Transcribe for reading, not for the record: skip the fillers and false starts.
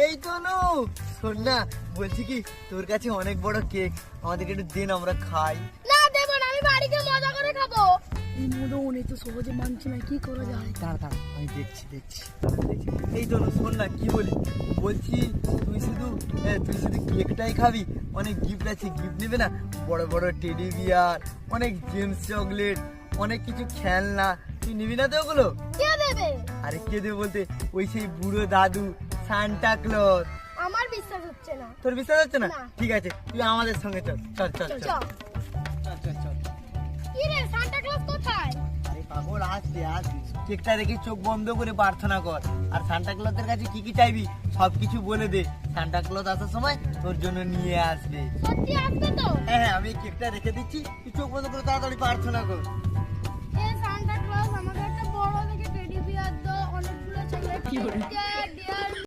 এই তো নু, শোন না, বলছি কি তোর কাছে অনেক বড় কেক, আমাদেরকে একটু দিন, আমরা খাই। না দেব না, আমি বাড়িতে মজা করে খাবো। এই মদন এই তো সহজে মানছে না, কি করা যায়? দাঁড়া, আমি দেখছি। এই তো নু, শোন না, কি বলি, বলছি তুই শুধু কেকটাই খাবি? অনেক গিফট আছে, গিফট নেবে না? বড় বড় টেডি বিয়ার, অনেক জেমস চকলেট, অনেক কিছু খেলনা, তুই নিবি না তো ওগুলো? কে দেবে? আরে কে দেবে বলতে, ওই সেই বুড়ো দাদু সান্টা ক্লজ। আমার বিশ্বাস হচ্ছে না। তোর বিশ্বাস হচ্ছে না? না। ঠিক আছে, তুই আমাদের সঙ্গে চল। চল। কি রে, সান্টা ক্লজ কোথায়? আরে পাগল, আসবে। কেকটা রেখে চোখ বন্ধ করে প্রার্থনা কর, আর সান্টা ক্লজের কাছে কি কি চাইবি সবকিছু বলে দে। সান্টা ক্লজ আসার সময় তোর জন্য নিয়ে আসবে। সত্যি আসবে তো? হ্যাঁ, আমি কেকটা রেখে দিচ্ছি, তুই চোখ বন্ধ করে তাড়াতাড়ি প্রার্থনা কর। এ সান্টা ক্লজ, আমাকে একটা বড় দেখে টেডি বিয়ার দাও, অনেকগুলো চকলেট।